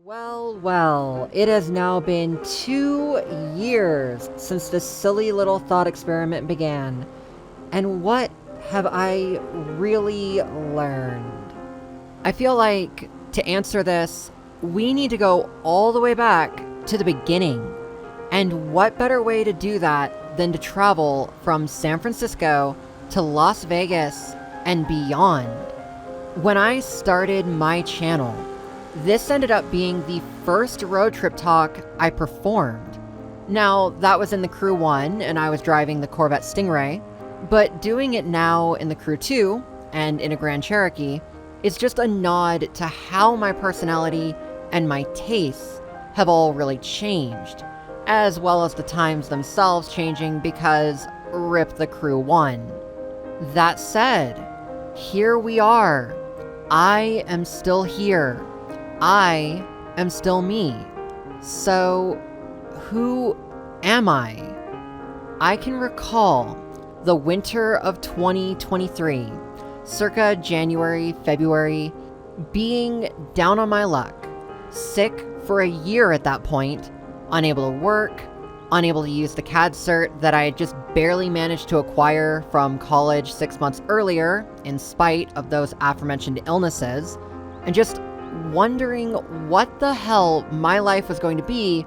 Well, it has now been 2 years since this silly little thought experiment began. And what have I really learned? I feel like to answer this, we need to go all the way back to the beginning. And what better way to do that than to travel from San Francisco to Las Vegas and beyond? When I started my channel, this ended up being the first road trip talk I performed. Now, that was in the Crew 1, and I was driving the Corvette Stingray, but doing it now in the Crew 2 and in a Grand Cherokee is just a nod to how my personality and my tastes have all really changed, as well as the times themselves changing because rip the Crew 1. That said, here we are. I am still here. I am still me. So, who am I? I can recall the winter of 2023, circa January, February, being down on my luck, sick for a year at that point, unable to work, unable to use the CAD cert that I had just barely managed to acquire from college 6 months earlier, in spite of those aforementioned illnesses, and just wondering what the hell my life was going to be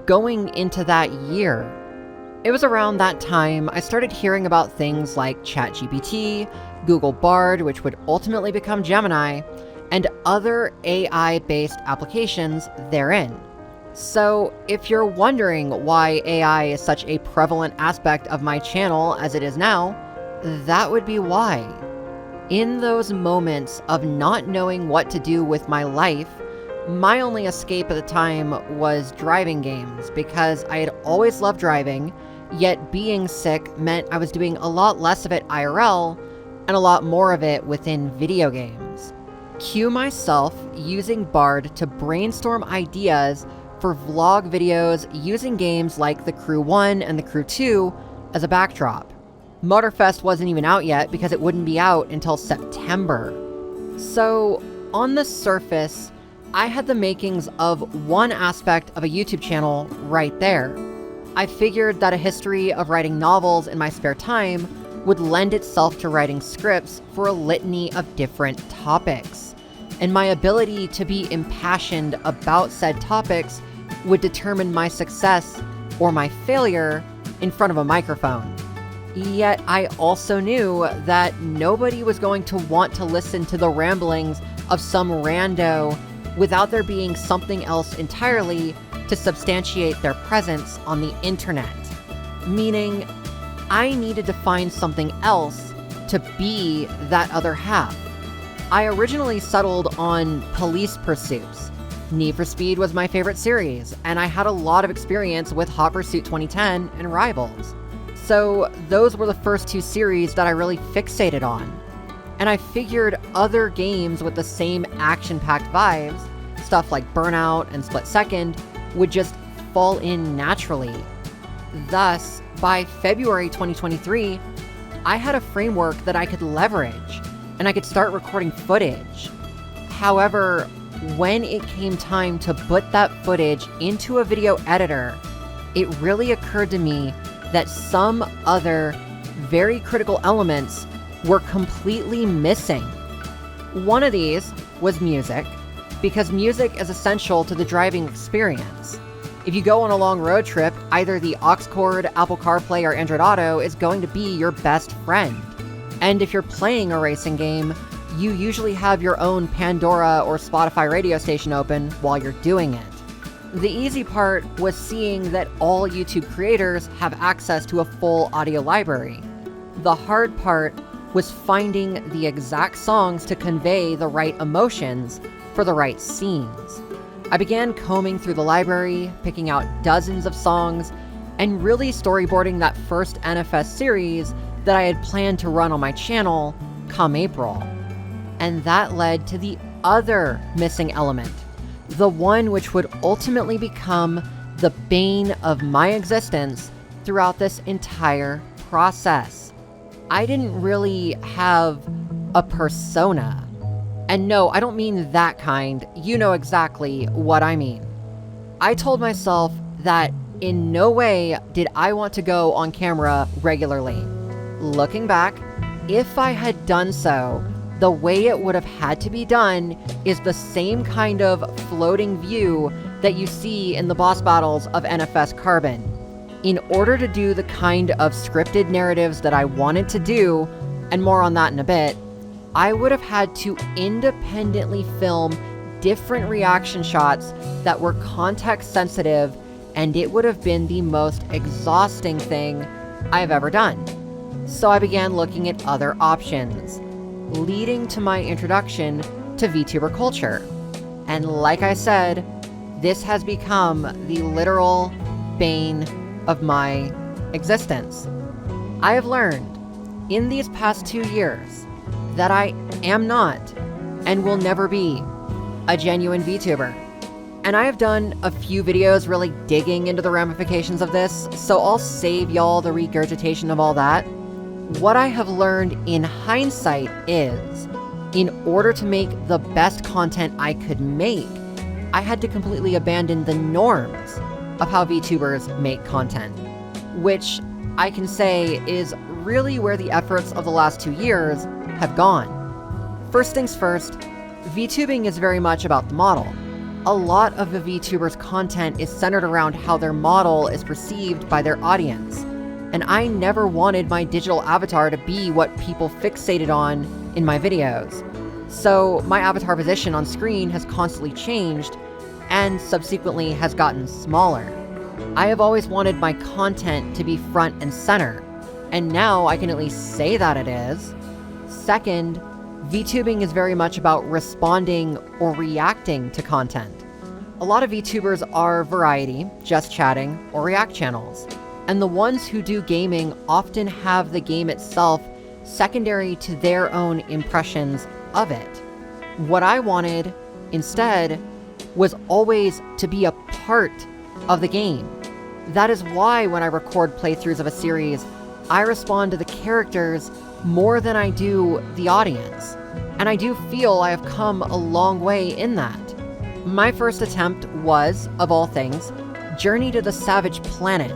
going into that year. It was around that time I started hearing about things like ChatGPT, Google Bard, which would ultimately become Gemini, and other AI-based applications therein. So if you're wondering why AI is such a prevalent aspect of my channel as it is now, that would be why. In those moments of not knowing what to do with my life, my only escape at the time was driving games because I had always loved driving, yet being sick meant I was doing a lot less of it IRL and a lot more of it within video games. Cue myself using Bard to brainstorm ideas for vlog videos using games like the Crew 1 and the Crew 2 as a backdrop. Motorfest wasn't even out yet because it wouldn't be out until September. So, on the surface, I had the makings of one aspect of a YouTube channel right there. I figured that a history of writing novels in my spare time would lend itself to writing scripts for a litany of different topics. And my ability to be impassioned about said topics would determine my success or my failure in front of a microphone. Yet I also knew that nobody was going to want to listen to the ramblings of some rando without there being something else entirely to substantiate their presence on the internet. Meaning, I needed to find something else to be that other half. I originally settled on police pursuits. Need for Speed was my favorite series, and I had a lot of experience with Hot Pursuit 2010 and Rivals. So those were the first two series that I really fixated on. And I figured other games with the same action-packed vibes, stuff like Burnout and Split Second, would just fall in naturally. Thus, by February 2023, I had a framework that I could leverage, and I could start recording footage. However, when it came time to put that footage into a video editor, it really occurred to me that some other very critical elements were completely missing. One of these was music, because music is essential to the driving experience. If you go on a long road trip, either the aux cord, Apple CarPlay, or Android Auto is going to be your best friend. And if you're playing a racing game, you usually have your own Pandora or Spotify radio station open while you're doing it. The easy part was seeing that all YouTube creators have access to a full audio library. The hard part was finding the exact songs to convey the right emotions for the right scenes. I began combing through the library, picking out dozens of songs, and really storyboarding that first NFS series that I had planned to run on my channel come April. And that led to the other missing element, the one which would ultimately become the bane of my existence throughout this entire process. I didn't really have a persona. And no, I don't mean that kind. You know exactly what I mean. I told myself that in no way did I want to go on camera regularly. Looking back, if I had done so, the way it would have had to be done is the same kind of floating view that you see in the boss battles of NFS Carbon. In order to do the kind of scripted narratives that I wanted to do, and more on that in a bit, I would have had to independently film different reaction shots that were context sensitive, and it would have been the most exhausting thing I've ever done. So I began looking at other options, leading to my introduction to VTuber culture. And like I said, this has become the literal bane of my existence. I have learned in these past 2 years that I am not and will never be a genuine VTuber. And I have done a few videos really digging into the ramifications of this, so I'll save y'all the regurgitation of all that. What I have learned in hindsight is, in order to make the best content I could make, I had to completely abandon the norms of how VTubers make content, which I can say is really where the efforts of the last 2 years have gone. First things first, VTubing is very much about the model. A lot of the VTubers' content is centered around how their model is perceived by their audience. And I never wanted my digital avatar to be what people fixated on in my videos. So my avatar position on screen has constantly changed and subsequently has gotten smaller. I have always wanted my content to be front and center, and now I can at least say that it is. Second, VTubing is very much about responding or reacting to content. A lot of VTubers are variety, just chatting, or react channels. And the ones who do gaming often have the game itself secondary to their own impressions of it. What I wanted, instead, was always to be a part of the game. That is why when I record playthroughs of a series, I respond to the characters more than I do the audience. And I do feel I have come a long way in that. My first attempt was, of all things, Journey to the Savage Planet.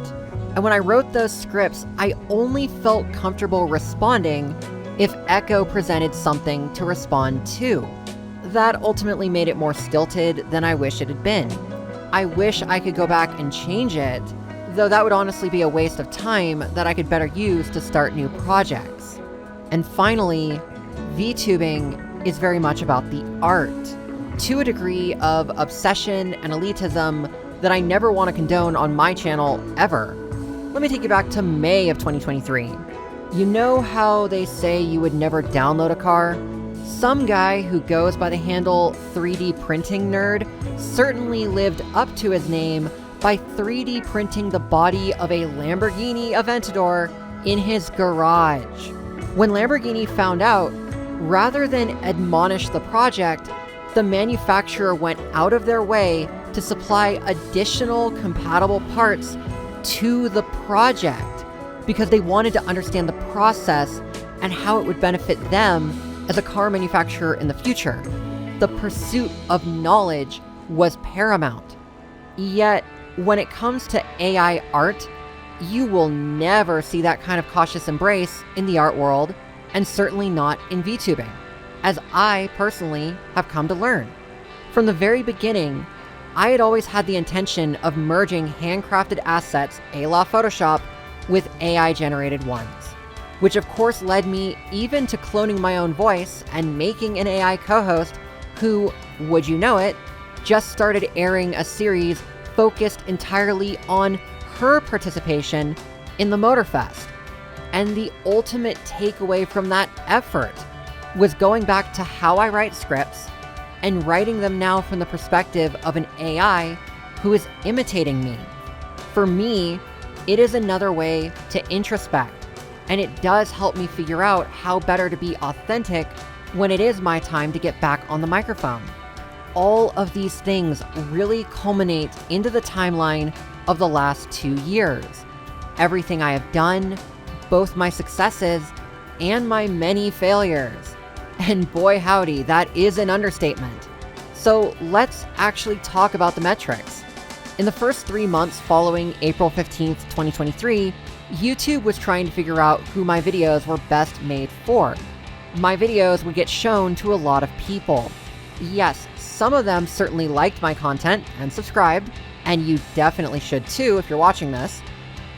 And when I wrote those scripts, I only felt comfortable responding if Echo presented something to respond to. That ultimately made it more stilted than I wish it had been. I wish I could go back and change it, though that would honestly be a waste of time that I could better use to start new projects. And finally, VTubing is very much about the art, to a degree of obsession and elitism that I never want to condone on my channel ever. Let me take you back to May of 2023. You know how they say you would never download a car? Some guy who goes by the handle 3D Printing Nerd certainly lived up to his name by 3D printing the body of a Lamborghini Aventador in his garage. When Lamborghini found out, rather than admonish the project, the manufacturer went out of their way to supply additional compatible parts to the project because they wanted to understand the process and how it would benefit them as a car manufacturer in the future. The pursuit of knowledge was paramount. Yet, when it comes to AI art, you will never see that kind of cautious embrace in the art world, and certainly not in VTubing, as I personally have come to learn. From the very beginning, I had always had the intention of merging handcrafted assets a la Photoshop with AI-generated ones, which of course led me even to cloning my own voice and making an AI co-host who, would you know it, just started airing a series focused entirely on her participation in the Motorfest. And the ultimate takeaway from that effort was going back to how I write scripts and writing them now from the perspective of an AI who is imitating me. For me, it is another way to introspect, and it does help me figure out how better to be authentic when it is my time to get back on the microphone. All of these things really culminate into the timeline of the last 2 years. Everything I have done, both my successes and my many failures. And boy howdy, that is an understatement. So let's actually talk about the metrics. In the first 3 months following April 15th, 2023, YouTube was trying to figure out who my videos were best made for. My videos would get shown to a lot of people. Yes, some of them certainly liked my content and subscribed, and you definitely should too if you're watching this,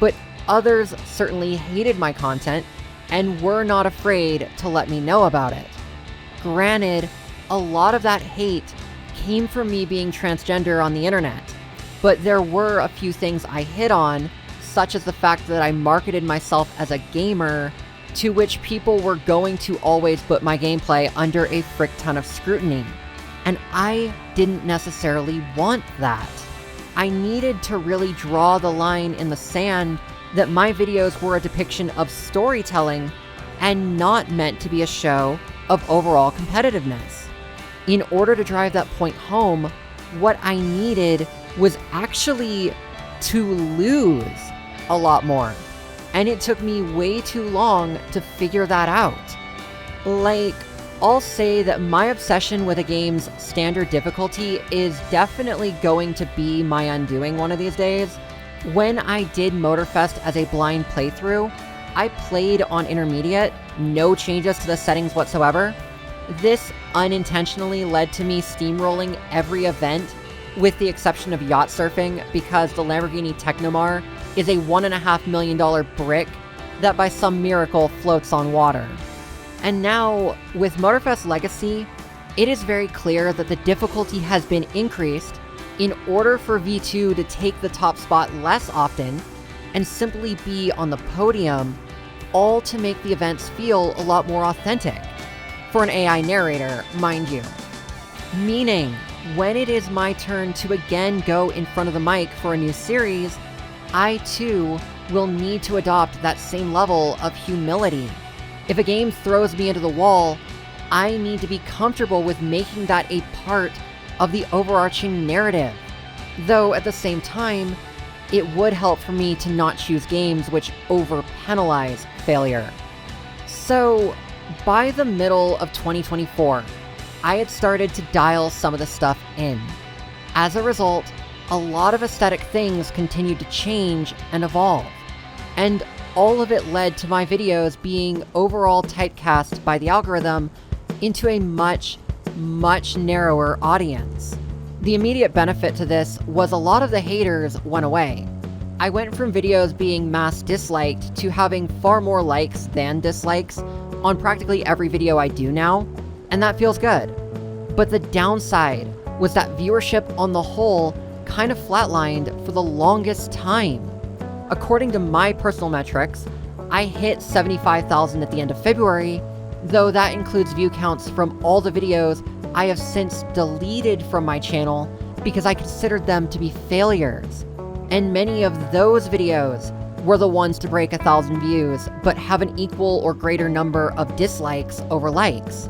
but others certainly hated my content and were not afraid to let me know about it. Granted, a lot of that hate came from me being transgender on the internet, but there were a few things I hit on, such as the fact that I marketed myself as a gamer, to which people were going to always put my gameplay under a frick ton of scrutiny. And I didn't necessarily want that. I needed to really draw the line in the sand that my videos were a depiction of storytelling and not meant to be a show of overall competitiveness. In order to drive that point home, what I needed was actually to lose a lot more. And it took me way too long to figure that out. Like, I'll say that my obsession with a game's standard difficulty is definitely going to be my undoing one of these days. When I did Motorfest as a blind playthrough, I played on intermediate, no changes to the settings whatsoever. This unintentionally led to me steamrolling every event, with the exception of yacht surfing, because the Lamborghini Technomar is a $1.5 million brick that by some miracle floats on water. And now, with Motorfest Legacy, it is very clear that the difficulty has been increased in order for V2 to take the top spot less often and simply be on the podium, all to make the events feel a lot more authentic. For an AI narrator, mind you. Meaning, when it is my turn to again go in front of the mic for a new series, I too will need to adopt that same level of humility. If a game throws me into the wall, I need to be comfortable with making that a part of the overarching narrative. Though at the same time, it would help for me to not choose games which over-penalize failure. So, by the middle of 2024, I had started to dial some of the stuff in. As a result, a lot of aesthetic things continued to change and evolve. And all of it led to my videos being overall typecast by the algorithm into a much, much narrower audience. The immediate benefit to this was a lot of the haters went away. I went from videos being mass disliked to having far more likes than dislikes on practically every video I do now, and that feels good. But the downside was that viewership on the whole kind of flatlined for the longest time. According to my personal metrics, I hit 75,000 at the end of February, though that includes view counts from all the videos I have since deleted from my channel because I considered them to be failures. And many of those videos were the ones to break 1,000 views, but have an equal or greater number of dislikes over likes.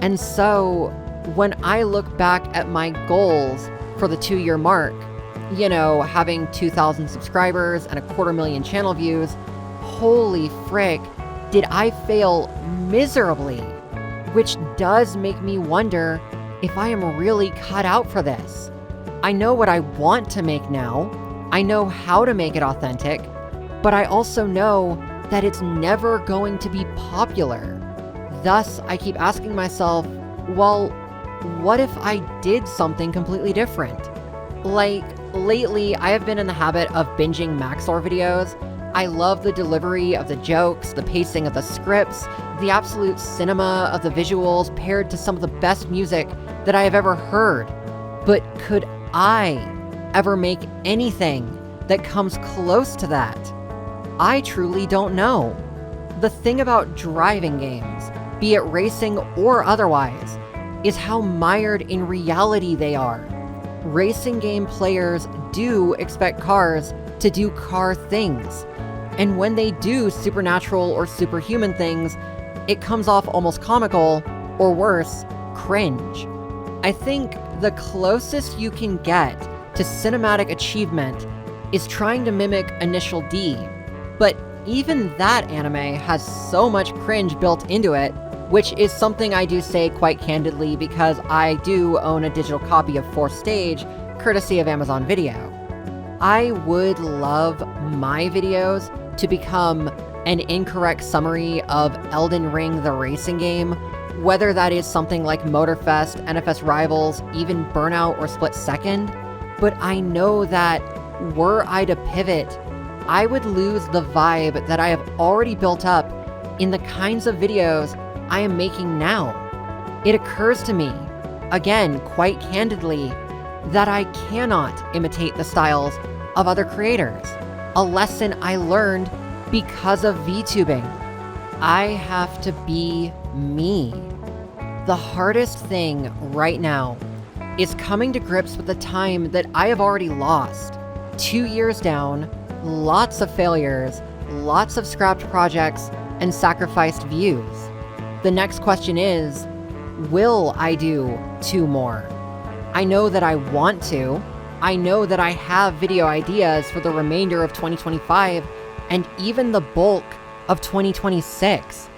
And so, when I look back at my goals for the 2-year mark, you know, having 2,000 subscribers and 250,000 channel views, holy frick, did I fail miserably. Which does make me wonder if I am really cut out for this. I know what I want to make now, I know how to make it authentic, but I also know that it's never going to be popular. Thus, I keep asking myself, well, what if I did something completely different? Like, lately, I have been in the habit of binging Maxor videos. I love the delivery of the jokes, the pacing of the scripts, the absolute cinema of the visuals paired to some of the best music that I have ever heard. But could I ever make anything that comes close to that? I truly don't know. The thing about driving games, be it racing or otherwise, is how mired in reality they are. Racing game players do expect cars to do car things. And when they do supernatural or superhuman things, it comes off almost comical, or worse, cringe. I think the closest you can get to cinematic achievement is trying to mimic Initial D, but even that anime has so much cringe built into it which is something I do say quite candidly because I do own a digital copy of 4th Stage, courtesy of Amazon Video. I would love my videos to become an incorrect summary of Elden Ring the racing game, whether that is something like Motorfest, NFS Rivals, even Burnout or Split Second. But I know that were I to pivot, I would lose the vibe that I have already built up in the kinds of videos I am making now. It occurs to me, again, quite candidly, that I cannot imitate the styles of other creators, a lesson I learned because of VTubing. I have to be me. The hardest thing right now is coming to grips with the time that I have already lost. 2 years down, lots of failures, lots of scrapped projects, and sacrificed views. The next question is, will I do 2 more? I know that I want to. I know that I have video ideas for the remainder of 2025 and even the bulk of 2026.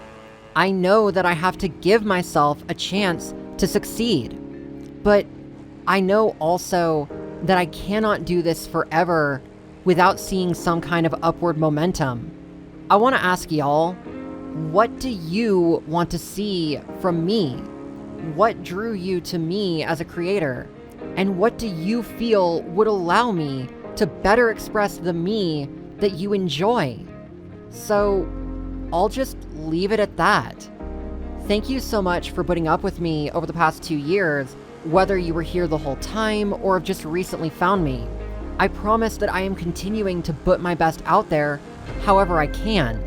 I know that I have to give myself a chance to succeed. But I know also that I cannot do this forever without seeing some kind of upward momentum. I want to ask y'all, what do you want to see from me? What drew you to me as a creator? And what do you feel would allow me to better express the me that you enjoy? So I'll just leave it at that. Thank you so much for putting up with me over the past 2 years, whether you were here the whole time or have just recently found me. I promise that I am continuing to put my best out there however I can.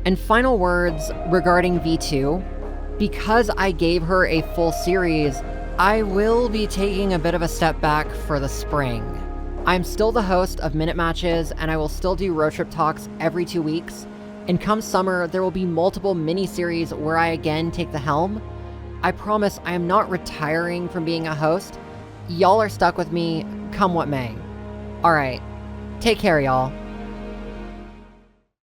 And final words regarding V2, because I gave her a full series, I will be taking a bit of a step back for the spring. I'm still the host of Minute Matches, and I will still do road trip talks every 2 weeks. And come summer, there will be multiple mini-series where I again take the helm. I promise I am not retiring from being a host. Y'all are stuck with me, come what may. Alright, take care y'all.